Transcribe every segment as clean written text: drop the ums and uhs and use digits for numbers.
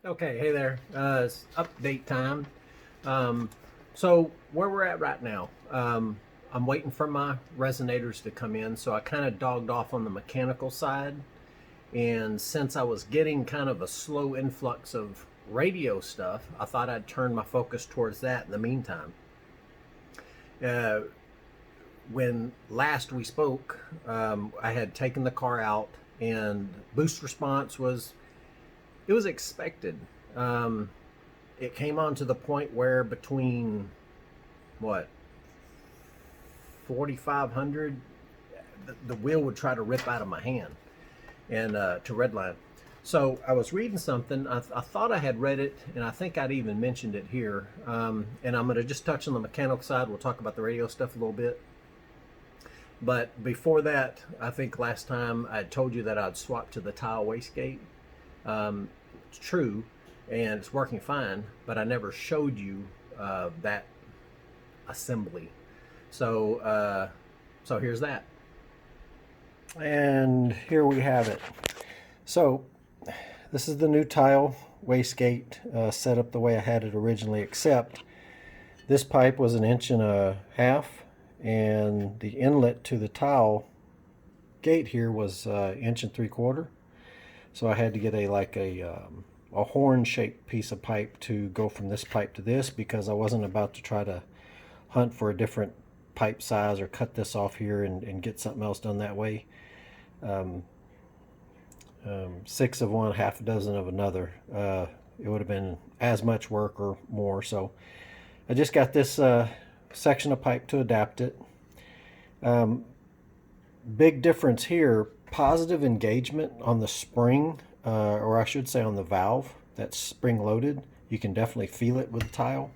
Okay, hey there. It's update time. So where we're at right now, I'm waiting for my resonators to come in. So I kind of dogged off on the mechanical side, and since I was getting kind of a slow influx of radio stuff, I thought I'd turn my focus towards that in the meantime. Uh, when last we spoke, I had taken the car out, and boost response was it was expected. Um, it came on to the point where between what 4,500, the wheel would try to rip out of my hand and to redline. So I was reading something. I thought I had read it, and I think I'd even mentioned it here. And I'm going to just touch on the mechanical side. We'll talk about the radio stuff a little bit. But before that, I think last time I told you that I'd swapped to the tile wastegate. It's true, and it's working fine, but I never showed you that assembly. So here's that. And here we have it. So this is the new tile wastegate set up the way I had it originally, except this pipe was 1.5 inches, and the inlet to the tile gate here was 1.75 inches. So I had to get a horn-shaped piece of pipe to go from this pipe to this, because I wasn't about to try to hunt for a different pipe size or cut this off here and get something else done that way. 6 of one, half a dozen of another. It would have been as much work or more. So I just got this section of pipe to adapt it. Big difference here, positive engagement on the spring, or I should say on the valve that's spring loaded. You can definitely feel it with the tile.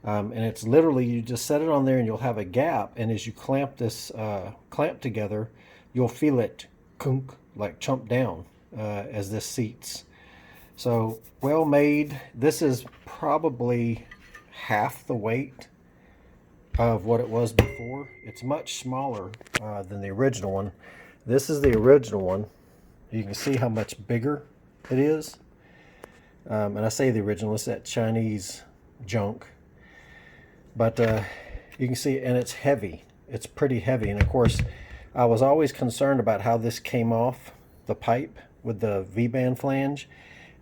And it's literally, you just set it on there and you'll have a gap, and as you clamp this clamp together, you'll feel it kunk, like chump down as this seats. So well made. This is probably half the weight of what it was before. It's much smaller than the original one. This is the original one. You can see how much bigger it is. And I say the original, it's that Chinese junk. But you can see, and it's heavy. It's pretty heavy. And of course, I was always concerned about how this came off the pipe with the V-band flange.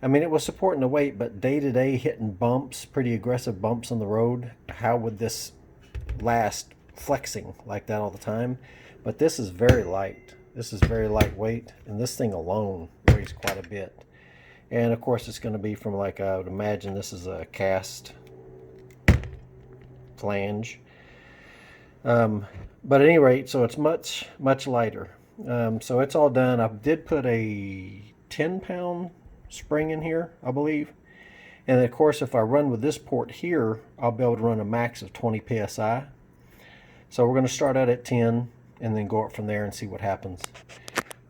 I mean, it was supporting the weight, but day to day hitting bumps, pretty aggressive bumps on the road, how would this last flexing like that all the time? But this is very light. This is very lightweight, and this thing alone weighs quite a bit. And of course, it's going to be from, like, I would imagine this is a cast flange. But at any rate, so it's much lighter. So it's all done. I did put a 10-pound spring in here, I believe. And of course, if I run with this port here, I'll be able to run a max of 20 psi. So we're going to start out at 10 and then go up from there and see what happens.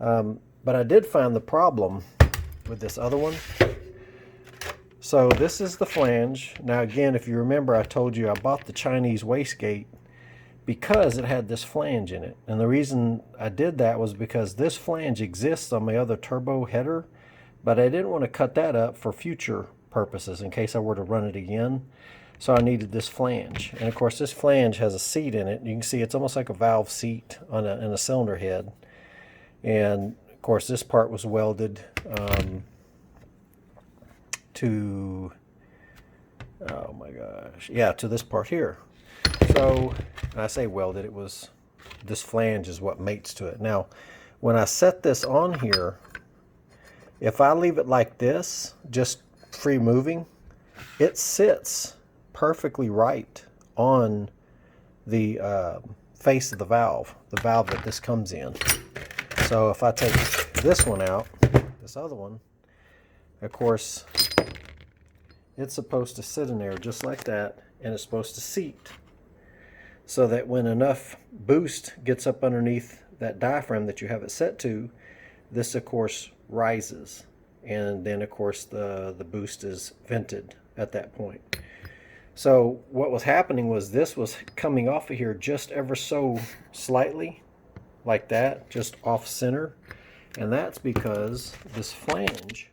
But I did find the problem with this other one. So this is the flange. Now again, if you remember, I told you I bought the Chinese wastegate because it had this flange in it. And the reason I did that was because this flange exists on my other turbo header, but I didn't want to cut that up for future purposes in case I were to run it again. So I needed this flange. And of course, this flange has a seat in it. You can see it's almost like a valve seat on in a cylinder head. And of course, this part was welded to, oh my gosh, yeah, to this part here. So I say welded, it was, this flange is what mates to it. Now, when I set this on here, if I leave it like this, just free moving, it sits perfectly right on the face of the valve that this comes in. So if I take this one out, this other one, of course, it's supposed to sit in there just like that, and it's supposed to seat so that when enough boost gets up underneath that diaphragm that you have it set to, this of course rises, and then of course the boost is vented at that point. So what was happening was this was coming off of here just ever so slightly, like that, just off center, and that's because this flange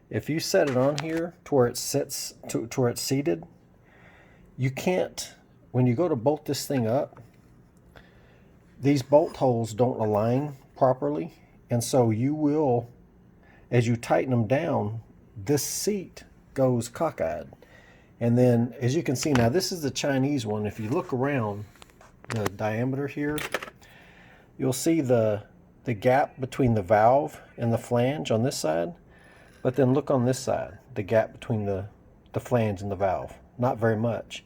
if you set it on here to where it sits, to where it's seated, you can't, when you go to bolt this thing up, these bolt holes don't align properly. And so you will, as you tighten them down, this seat goes cockeyed. And then, as you can see now, this is the Chinese one. If you look around the diameter here, you'll see the gap between the valve and the flange on this side. But then look on this side, the gap between the flange and the valve. Not very much.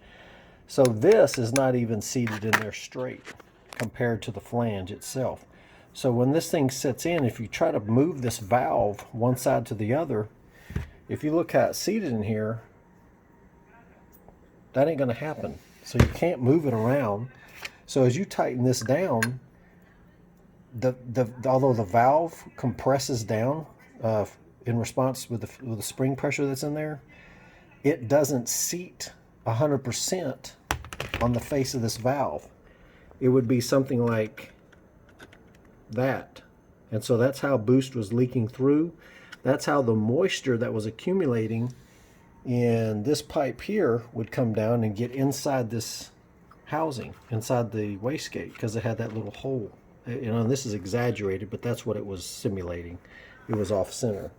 So this is not even seated in there straight compared to the flange itself. So when this thing sits in, if you try to move this valve one side to the other, if you look how it's seated in here, that ain't going to happen. So you can't move it around. So as you tighten this down, although the valve compresses down in response with the spring pressure that's in there, it doesn't seat 100% on the face of this valve. It would be something like that. And so that's how boost was leaking through. That's how the moisture that was accumulating in this pipe here would come down and get inside this housing, inside the wastegate, because it had that little hole. You know, and this is exaggerated, but that's what it was simulating. It was off center.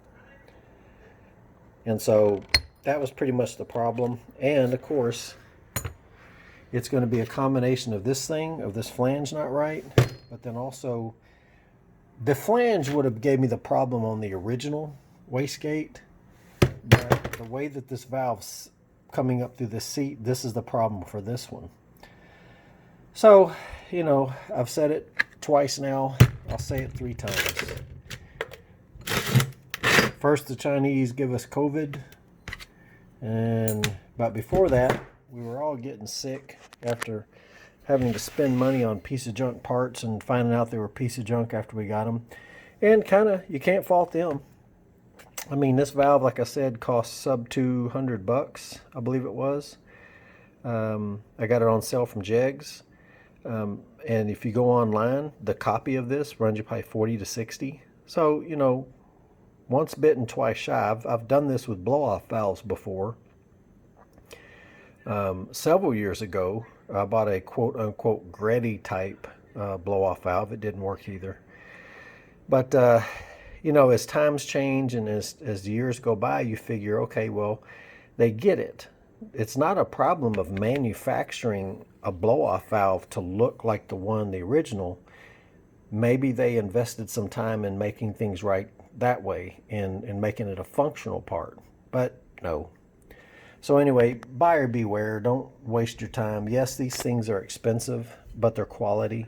And so that was pretty much the problem. And of course, it's going to be a combination of this thing, of this flange not right, but then also the flange would have gave me the problem on the original wastegate. But the way that this valve's coming up through the seat, this is the problem for this one. So, you know, I've said it twice now. I'll say it 3 times. First, the Chinese give us COVID. But before that, we were all getting sick after having to spend money on piece of junk parts and finding out they were a piece of junk after we got them. And kind of, you can't fault them. I mean, this valve, like I said, cost sub $200, I believe it was. I got it on sale from Jegs. And if you go online, the copy of this runs you probably 40 to 60. So, you know, once bitten, twice shy. I've done this with blow-off valves before. Several years ago, I bought a quote-unquote Greddy type blow-off valve. It didn't work either. But, you know, as times change and as the years go by, you figure, okay, well, they get it. It's not a problem of manufacturing a blow-off valve to look like the original. Maybe they invested some time in making things right that way and making it a functional part. But no. So anyway, buyer beware. Don't waste your time. Yes, these things are expensive, but they're quality.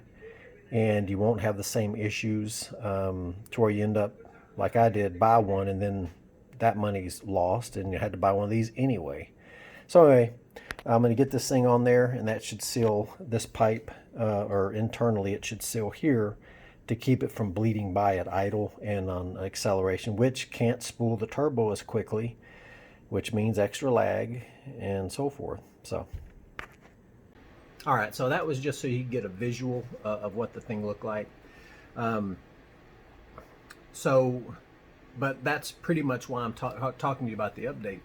And you won't have the same issues to where you end up, like I did, buy one and then that money's lost and you had to buy one of these anyway. So anyway, I'm going to get this thing on there, and that should seal this pipe, or internally it should seal here to keep it from bleeding by at idle and on acceleration, which can't spool the turbo as quickly, which means extra lag and so forth. So, all right, so that was just so you could get a visual of what the thing looked like. But that's pretty much why I'm talking to you about the update.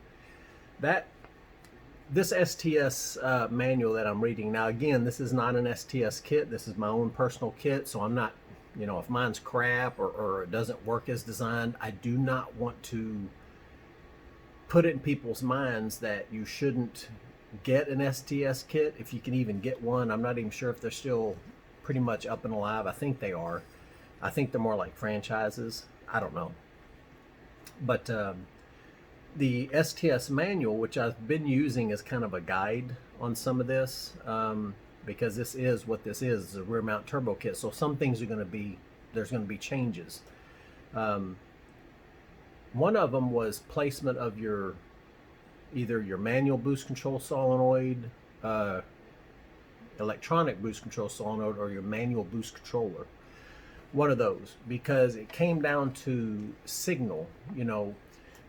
This STS manual that I'm reading, now again, this is not an STS kit. This is my own personal kit, so I'm not, you know, if mine's crap or it doesn't work as designed, I do not want to put it in people's minds that you shouldn't get an STS kit if you can even get one. I'm not even sure if they're still pretty much up and alive. I think they are. I think they're more like franchises. I don't know. But the STS manual, which I've been using as kind of a guide on some of this, because this is what this is, a rear mount turbo kit. So some things are going to be, there's going to be changes. One of them was placement of either your manual boost control solenoid, electronic boost control solenoid, or your manual boost controller. One of those, because it came down to signal. You know,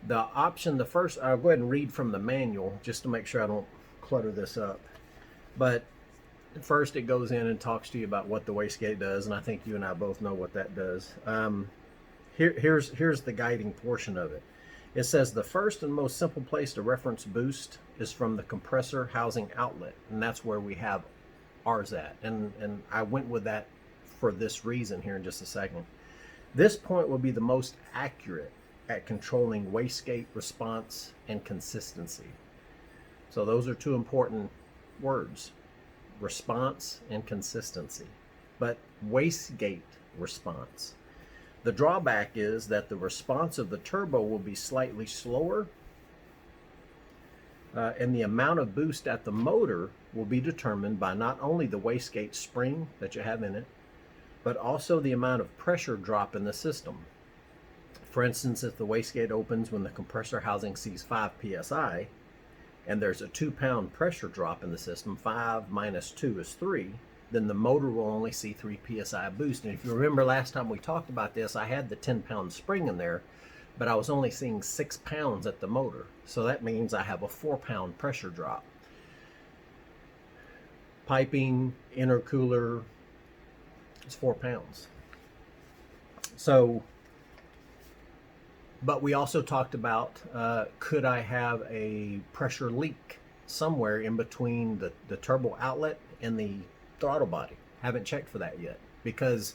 the option, the first, I'll go ahead and read from the manual just to make sure I don't clutter this up. But first it goes in and talks to you about what the wastegate does, and I think you and I both know what that does. Here's the guiding portion of it. It says the first and most simple place to reference boost is from the compressor housing outlet, and that's where we have ours at. And I went with that for this reason here in just a second. This point will be the most accurate at controlling wastegate response and consistency. So those are two important words, response and consistency. But wastegate response. The drawback is that the response of the turbo will be slightly slower, and the amount of boost at the motor will be determined by not only the wastegate spring that you have in it, but also the amount of pressure drop in the system. For instance, if the wastegate opens when the compressor housing sees 5 psi, and there's a 2-pound pressure drop in the system, 5 minus 2 is 3, then the motor will only see 3 psi boost. And if you remember last time we talked about this, I had the 10-pound spring in there, but I was only seeing 6 pounds at the motor. So that means I have a 4-pound pressure drop. Piping, intercooler, it's 4 pounds. So, but we also talked about, could I have a pressure leak somewhere in between the turbo outlet and the throttle body? Haven't checked for that yet, because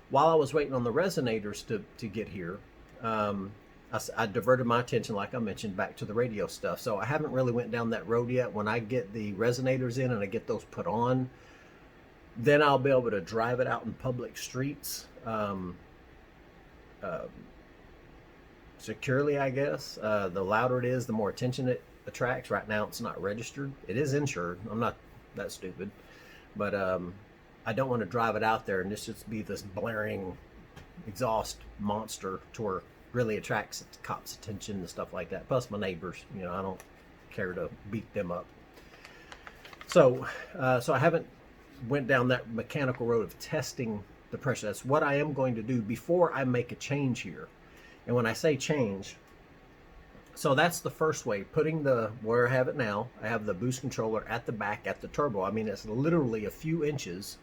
while I was waiting on the resonators to get here, I diverted my attention, like I mentioned, back to the radio stuff. So I haven't really went down that road yet. When I get the resonators in and I get those put on, then I'll be able to drive it out in public streets securely, I guess. The louder it is, the more attention it attracts. Right now it's not registered. It is insured. I'm not that stupid. But I don't want to drive it out there and this just be this blaring exhaust monster to where it really attracts the cops' attention and stuff like that. Plus my neighbors, you know, I don't care to beat them up. So I haven't went down that mechanical road of testing the pressure. That's what I am going to do before I make a change here. And when I say change, so that's the first way, putting where I have it now, I have the boost controller at the back at the turbo. I mean, it's literally a few inches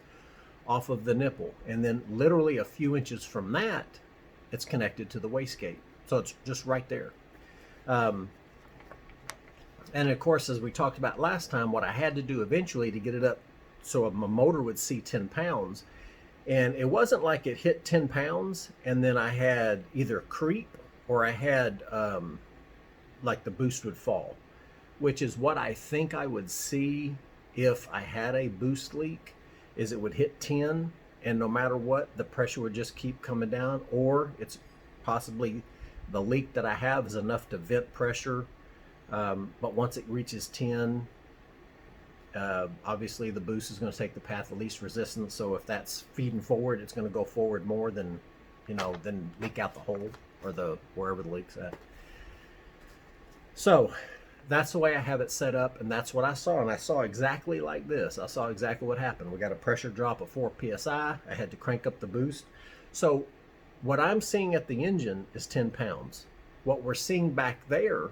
off of the nipple. And then literally a few inches from that, it's connected to the wastegate. So it's just right there. And of course, as we talked about last time, what I had to do eventually to get it up so my motor would see 10 pounds. And it wasn't like it hit 10 pounds and then I had either creep or I had like the boost would fall, which is what I think I would see if I had a boost leak, is it would hit 10 and no matter what, the pressure would just keep coming down, or it's possibly the leak that I have is enough to vent pressure. But once it reaches 10, obviously the boost is going to take the path of least resistance. So if that's feeding forward, it's going to go forward more than, than leak out the hole or wherever the leak's at. So that's the way I have it set up, and that's what I saw. And I saw exactly like this. I saw exactly what happened. We got a pressure drop of 4 psi. I had to crank up the boost. So what I'm seeing at the engine is 10 pounds. What we're seeing back there,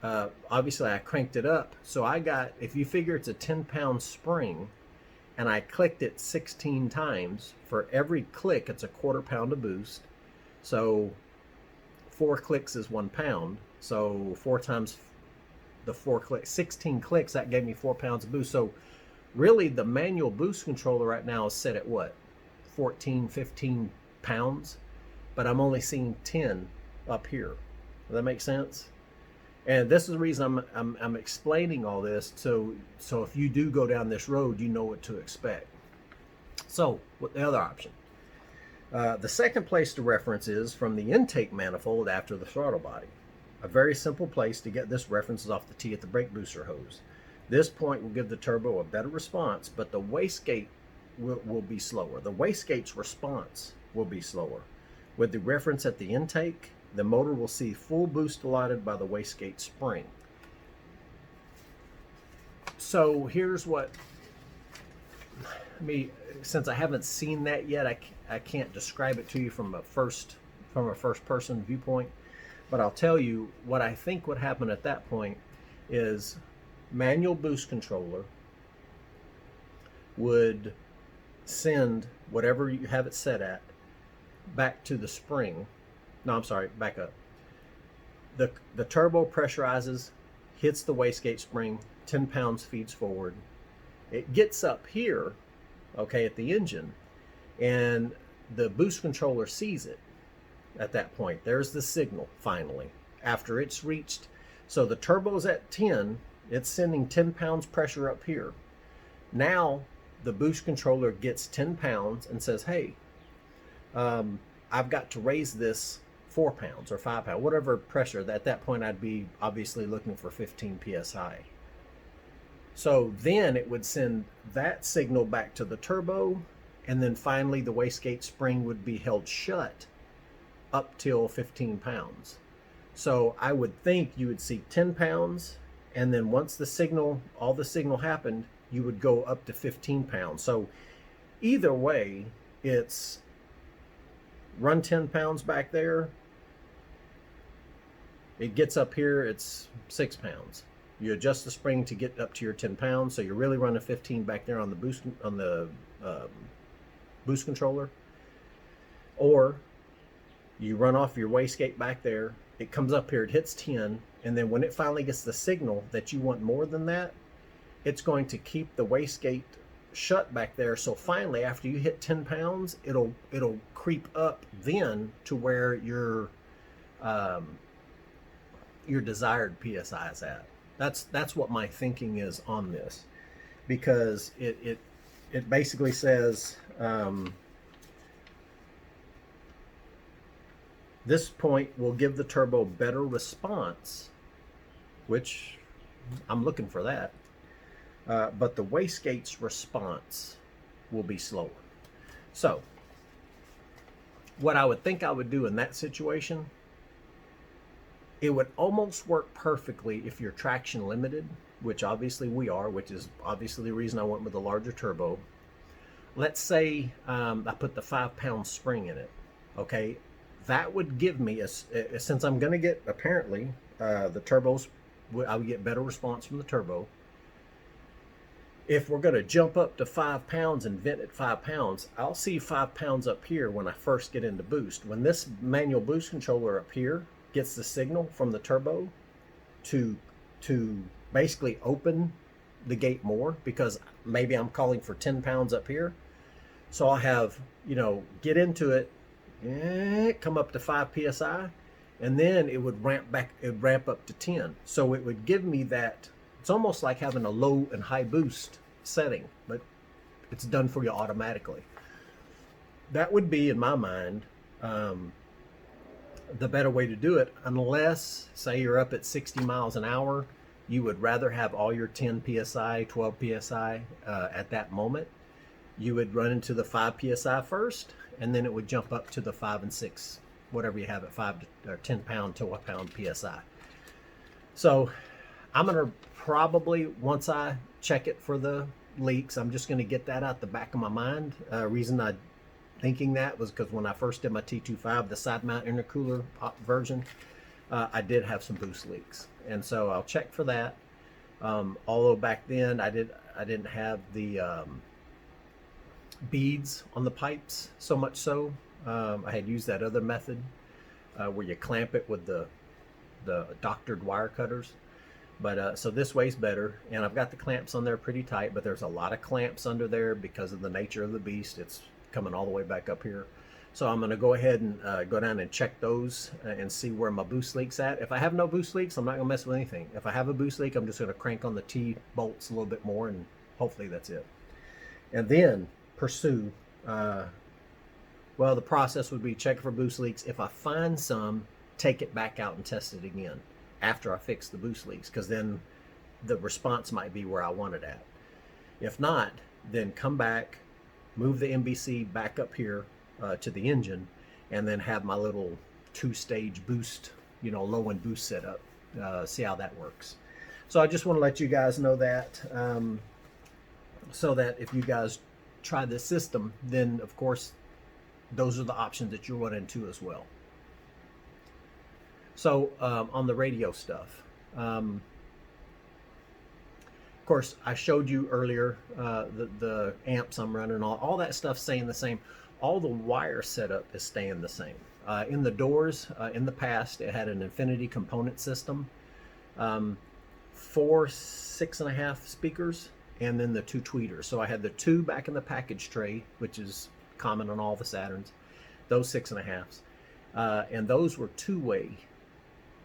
obviously I cranked it up. So I got, if you figure it's a 10-pound spring, and I clicked it 16 times, for every click it's a 1/4 pound of boost. So 4 clicks is 1 pound. So 4 times the 4 clicks, 16 clicks, that gave me 4 pounds of boost. So really the manual boost controller right now is set at what? 14, 15 pounds, but I'm only seeing 10 up here. Does that make sense? And this is the reason I'm explaining all this, so if you do go down this road, you know what to expect. So what the other option? The second place to reference is from the intake manifold after the throttle body. A very simple place to get this reference is off the T at the brake booster hose. This point will give the turbo a better response, but the wastegate will be slower. The wastegate's response will be slower. With the reference at the intake, the motor will see full boost allotted by the wastegate spring. So here's what, since I haven't seen that yet, I can't describe it to you from a first person viewpoint. But I'll tell you what I think would happen at that point is manual boost controller would send whatever you have it set at back to the spring. No, I'm sorry, back up. The turbo pressurizes, hits the wastegate spring, 10 pounds feeds forward. It gets up here, okay, at the engine, and the boost controller sees it at that point. There's the signal finally after it's reached. So the turbo's at 10, it's sending 10 pounds pressure up here. Now the boost controller gets 10 pounds and says, hey, I've got to raise this 4 pounds or 5 pounds, whatever pressure. At that point, I'd be obviously looking for 15 psi. So then it would send that signal back to the turbo, and then finally the wastegate spring would be held shut up till 15 pounds. So I would think you would see 10 pounds, and then once the signal, all the signal happened, you would go up to 15 pounds. So either way, it's run 10 pounds back there. It gets up here, it's 6 pounds. You adjust the spring to get up to your 10 pounds. So you're really running 15 back there on the boost controller. Or you run off your wastegate back there. It comes up here, it hits 10. And then when it finally gets the signal that you want more than that, it's going to keep the wastegate shut back there. So finally, after you hit 10 pounds, it'll creep up then to where your desired PSI is at. That's what my thinking is on this, because it basically says this point will give the turbo better response, which I'm looking for that. But the wastegate's response will be slower. So what I would think I would do in that situation, it would almost work perfectly if you're traction limited, which obviously we are, which is obviously the reason I went with the larger turbo. Let's say I put the 5 pound spring in it. Okay, that would give me, since I'm going to get, apparently, the turbos, I would get better response from the turbo. If we're going to jump up to 5 pounds and vent at 5 pounds, I'll see 5 pounds up here when I first get into boost. When this manual boost controller up here gets the signal from the turbo to basically open the gate more, because maybe I'm calling for 10 pounds up here. So I'll have, get into it, come up to 5 psi, and then it would ramp up to 10. So it would give me that. It's almost like having a low and high boost setting, but it's done for you automatically. That would be, in my mind, the better way to do it, unless, say, you're up at 60 miles an hour, you would rather have all your 10 psi, 12 psi at that moment. You would run into the 5 psi first, and then it would jump up to the 5 and 6, whatever you have at 5 or 10 pound to 1 pound psi. So I'm going to probably, once I check it for the leaks, I'm just going to get that out the back of my mind. Reason I thinking that was because when I first did my T25, the side mount intercooler version, I did have some boost leaks, and so I'll check for that. Although back then I didn't have the beads on the pipes so much so. I had used that other method where you clamp it with the doctored wire cutters. But so this way's better, and I've got the clamps on there pretty tight, but there's a lot of clamps under there because of the nature of the beast. It's coming all the way back up here. So I'm going to go ahead and go down and check those and see where my boost leak's at. If I have no boost leaks, I'm not going to mess with anything. If I have a boost leak, I'm just going to crank on the T-bolts a little bit more, and hopefully that's it. And then pursue, well, the process would be check for boost leaks. If I find some, take it back out and test it again after I fix the boost leaks, because then the response might be where I want it at. If not, then come back, move the MBC back up here to the engine, and then have my little 2-stage boost, low and boost setup. See how that works. So I just want to let you guys know that, so that if you guys try this system, then of course those are the options that you'll run into as well. So on the radio stuff, of course, I showed you earlier the amps I'm running, all that stuff staying the same. All the wire setup is staying the same. In the doors, in the past, it had an infinity component system, 4 6.5 speakers, and then the 2 tweeters. So I had the 2 back in the package tray, which is common on all the Saturns, those 6.5s. And those were 2-way,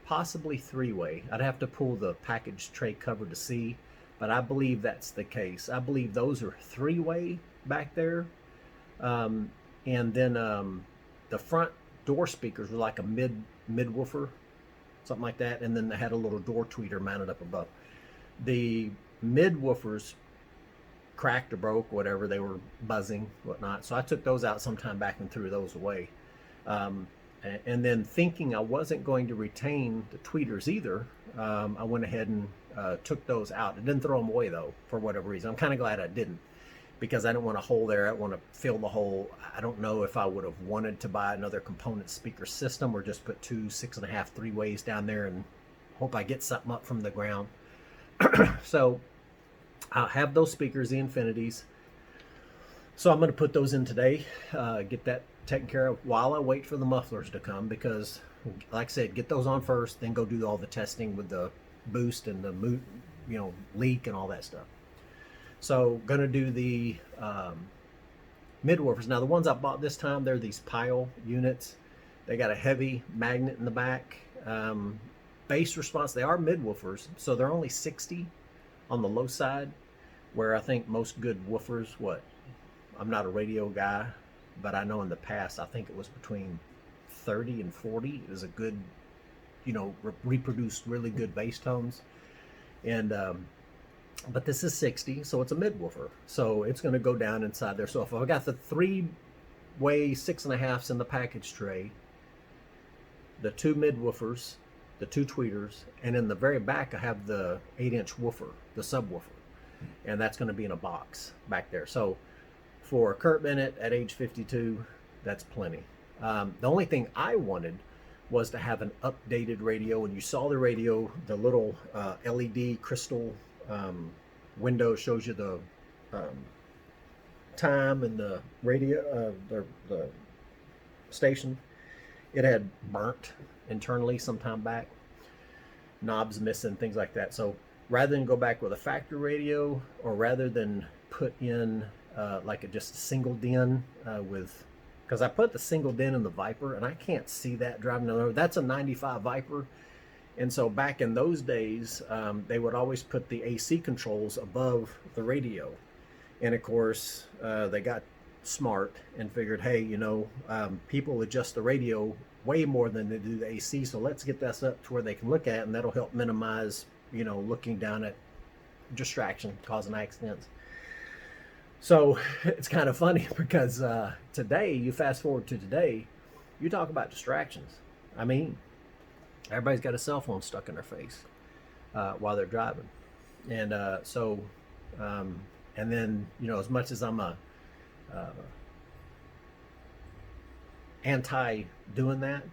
possibly 3-way. I'd have to pull the package tray cover to see, but I believe that's the case. I believe those are 3-way back there. And then the front door speakers were like a mid woofer, something like that, and then they had a little door tweeter mounted up above. The mid woofers cracked or broke, whatever, they were buzzing, whatnot. So I took those out sometime back and threw those away. And then thinking I wasn't going to retain the tweeters either, I went ahead and took those out. I didn't throw them away though, for whatever reason. I'm kind of glad I didn't, because I didn't want a hole there. I want to fill the hole. I don't know if I would have wanted to buy another component speaker system or just put 2 6.5 3-ways down there and hope I get something up from the ground. So I'll have those speakers, the Infinities. So I'm going to put those in today, get that taken care of while I wait for the mufflers to come, because like I said, get those on first, then go do all the testing with the boost and the leak and all that stuff. So gonna do the mid-woofers. Now the ones I bought this time, they're these pile units. They got a heavy magnet in the back. Bass response, they are mid-woofers, so they're only 60 on the low side, where I think most good woofers, I'm not a radio guy, but I know in the past, I think it was between 30 and 40 is a good, reproduced really good bass tones. And but this is 60, so it's a mid-woofer. So it's going to go down inside there. So if I got the 3-way 6.5s in the package tray, the 2 mid-woofers, the 2 tweeters, and in the very back I have the 8-inch woofer, the subwoofer. And that's going to be in a box back there. So for Kurt Bennett at age 52, that's plenty. The only thing I wanted was to have an updated radio. And you saw the radio, the little LED crystal window shows you the time and the radio, the station. It had burnt internally some time back, knobs missing, things like that. So rather than go back with a factory radio, or rather than put in just a single DIN because I put the single DIN in the Viper, and I can't see that driving down the road. That's a 95 Viper. And so back in those days, they would always put the AC controls above the radio. And of course, they got smart and figured, hey, people adjust the radio way more than they do the AC. So let's get this up to where they can look at it, and that'll help minimize, looking down at distraction, causing accidents. So it's kind of funny because today, you fast forward to today, you talk about distractions. I mean, everybody's got a cell phone stuck in their face while they're driving. And and then, as much as I'm a anti doing that,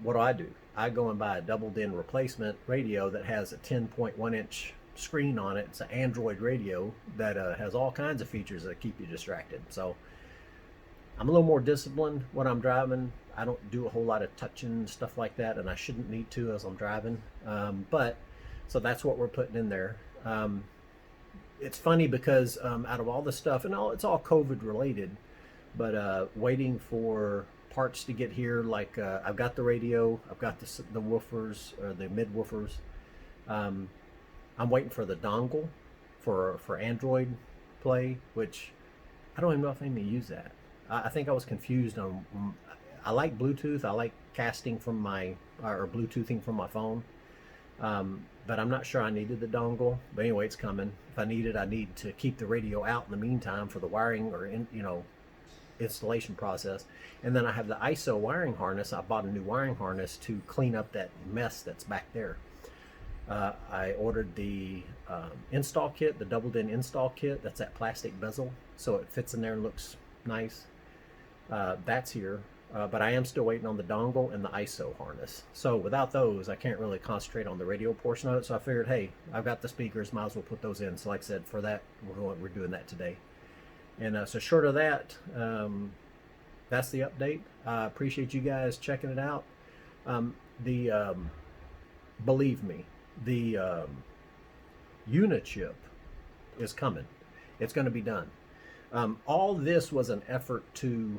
what do? I go and buy a double DIN replacement radio that has a 10.1-inch screen on it. It's an Android radio that has all kinds of features that keep you distracted. So I'm a little more disciplined when I'm driving. I don't do a whole lot of touching, stuff like that, and I shouldn't need to as I'm driving. So that's what we're putting in there. It's funny because out of all the stuff, and it's all COVID related, but waiting for parts to get here, like I've got the radio, I've got the woofers, or the mid woofers. I'm waiting for the dongle for Android Play, which I don't even know if I need to use that. I think I was confused on. I like Bluetooth. I like casting from or Bluetoothing from my phone, but I'm not sure I needed the dongle. But anyway, it's coming. If I need it, I need to keep the radio out in the meantime for the wiring or installation process. And then I have the ISO wiring harness. I bought a new wiring harness to clean up that mess that's back there. I ordered the install kit, the double DIN install kit. That's that plastic bezel, so it fits in there and looks nice. That's here, but I am still waiting on the dongle and the ISO harness. So without those, I can't really concentrate on the radio portion of it. So I figured, hey, I've got the speakers, might as well put those in. So like I said, for that, we're doing that today. And so short of that, that's the update. I appreciate you guys checking it out. The Believe me, the Unichip is coming. It's going to be done. All this was an effort to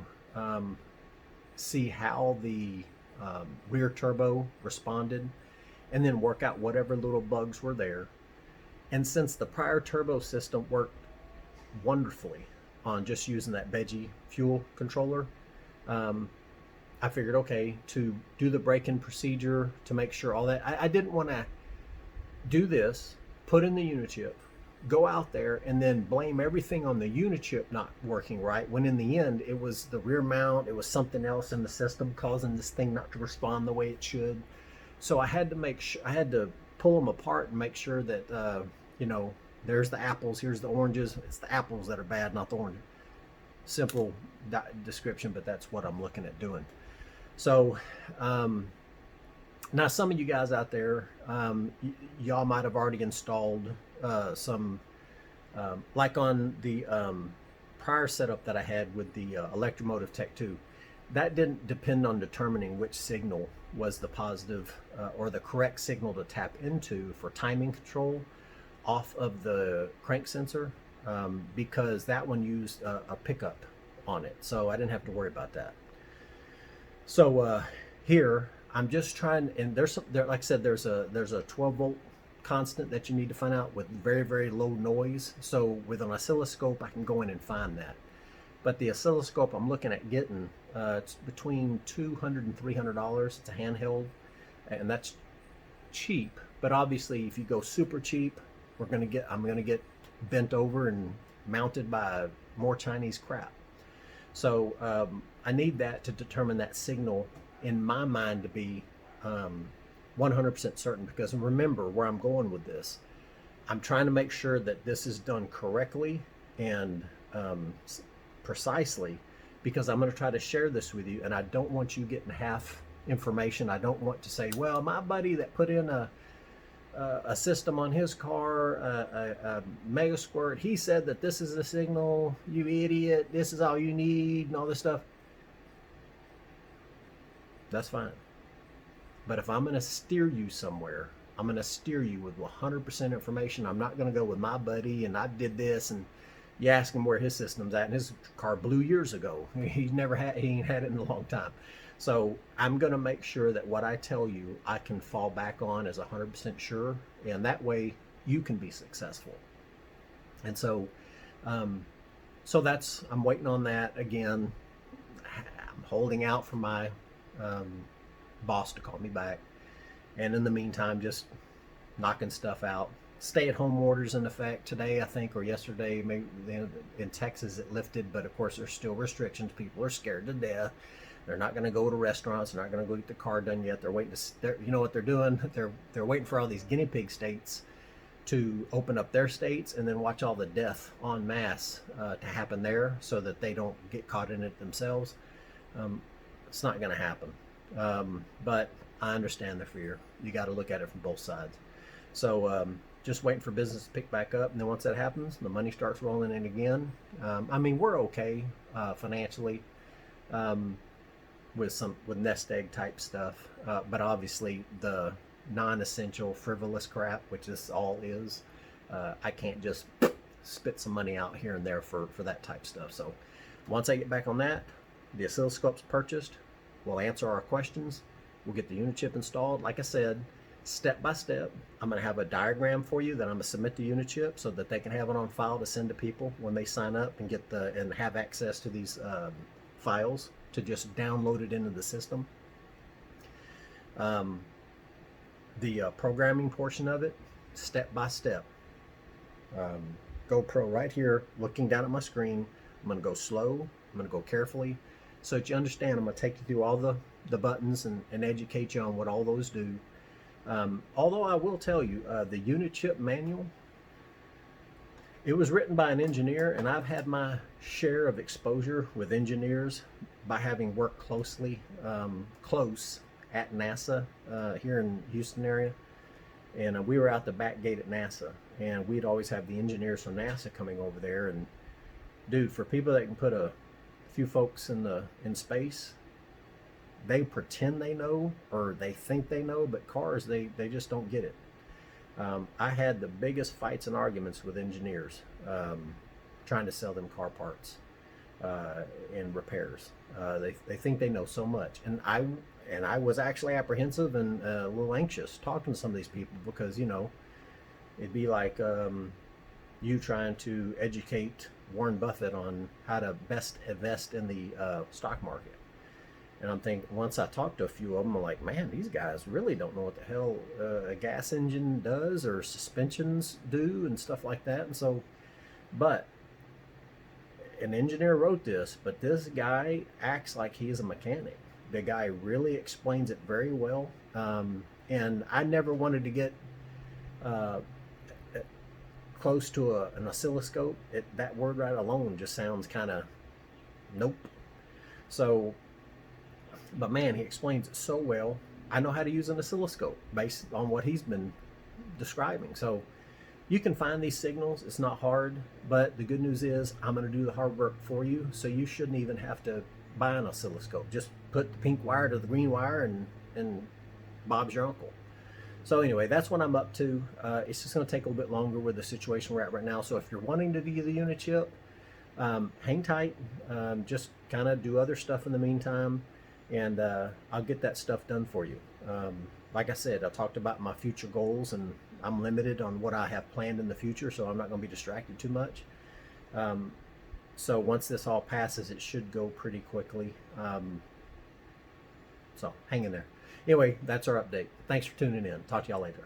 see how the rear turbo responded and then work out whatever little bugs were there. And since the prior turbo system worked wonderfully on just using that veggie fuel controller, um, I figured, okay, to do the break-in procedure to make sure all that, I didn't want to do this, put in the unit chip, go out there, and then blame everything on the unit chip not working right, when in the end, it was the rear mount, it was something else in the system causing this thing not to respond the way it should. So I had to make sure, I had to pull them apart and make sure that, you know, there's the apples, here's the oranges. It's the apples that are bad, not the oranges. Simple description, but that's what I'm looking at doing. So, now some of you guys out there, y'all might have already installed some, like on the prior setup that I had with the Electromotive Tech 2. That didn't depend on determining which signal was the positive or the correct signal to tap into for timing control off of the crank sensor, because that one used a pickup on it. So I didn't have to worry about that. So here I'm just trying, and like I said, there's a 12 volt constant that you need to find out with very, very low noise. So with an oscilloscope, I can go in and find that. But the oscilloscope I'm looking at getting, it's between $200 and $300. It's a handheld, and that's cheap. But obviously, if you go super cheap, I'm gonna get bent over and mounted by more Chinese crap. So I need that to determine that signal in my mind to be 100% certain, because remember where I'm going with this. I'm trying to make sure that this is done correctly and precisely, because I'm going to try to share this with you, and I don't want you getting half information. I don't want to say, well, my buddy that put in a system on his car, a mega squirt, he said that this is the signal, you idiot, this is all you need, and all this stuff. That's fine. But if I'm going to steer you somewhere, I'm going to steer you with 100% information. I'm not going to go with my buddy and I did this, and you ask him where his system's at, and his car blew years ago. He ain't had it in a long time. So I'm going to make sure that what I tell you, I can fall back on as 100% sure, and that way you can be successful. And so, I'm waiting on that. Again, I'm holding out for my boss to call me back, and in the meantime, just knocking stuff out. Stay-at-home orders in effect today, I think, or yesterday. Maybe in Texas it lifted, but of course there's still restrictions. People are scared to death. They're not going to go to restaurants. They're not going to go get their car done yet. They're waiting to. You know what they're doing? They're waiting for all these guinea pig states to open up their states, and then watch all the death en masse to happen there, so that they don't get caught in it themselves. It's not going to happen. But I understand the fear. You got to look at it from both sides. So just waiting for business to pick back up, and then once that happens, the money starts rolling in again. I mean, we're okay financially with nest egg type stuff, but obviously the non-essential frivolous crap, which this all is, I can't just spit some money out here and there for that type stuff. So once I get back on that, the oscilloscope's purchased. We'll answer our questions. We'll get the unit chip installed. Like I said, step by step. I'm going to have a diagram for you that I'm going to submit to unit chip so that they can have it on file to send to people when they sign up and and have access to these files to just download it into the system. The programming portion of it, step by step. GoPro right here, looking down at my screen. I'm going to go slow. I'm going to go carefully, so that you understand. I'm going to take you through all the buttons and educate you on what all those do. Although I will tell you, the unit chip manual, it was written by an engineer, and I've had my share of exposure with engineers by having worked close at NASA here in Houston area. And we were out the back gate at NASA, and we'd always have the engineers from NASA coming over there. And dude, for people that can put a few folks in space, they pretend they know, or they think they know, but cars, they just don't get it. I had the biggest fights and arguments with engineers trying to sell them car parts and repairs. They think they know so much, and I was actually apprehensive and a little anxious talking to some of these people, because it'd be like you trying to educate Warren Buffett on how to best invest in the stock market. And I'm thinking, once I talked to a few of them, I'm like, man, these guys really don't know what the hell a gas engine does, or suspensions do, and stuff like that. And so, but an engineer wrote this, but this guy acts like he's a mechanic. The guy really explains it very well. And I never wanted to get close to an oscilloscope. That word right alone just sounds kind of nope. So, but man, he explains it so well. I know how to use an oscilloscope based on what he's been describing. So you can find these signals. It's not hard, but the good news is I'm going to do the hard work for you. So you shouldn't even have to buy an oscilloscope. Just put the pink wire to the green wire, and Bob's your uncle. So anyway, that's what I'm up to. It's just going to take a little bit longer with the situation we're at right now. So if you're wanting to do the unit chip, hang tight. Just kind of do other stuff in the meantime, and I'll get that stuff done for you. Like I said, I talked about my future goals, and I'm limited on what I have planned in the future, so I'm not going to be distracted too much. So once this all passes, it should go pretty quickly. So hang in there. Anyway, that's our update. Thanks for tuning in. Talk to y'all later.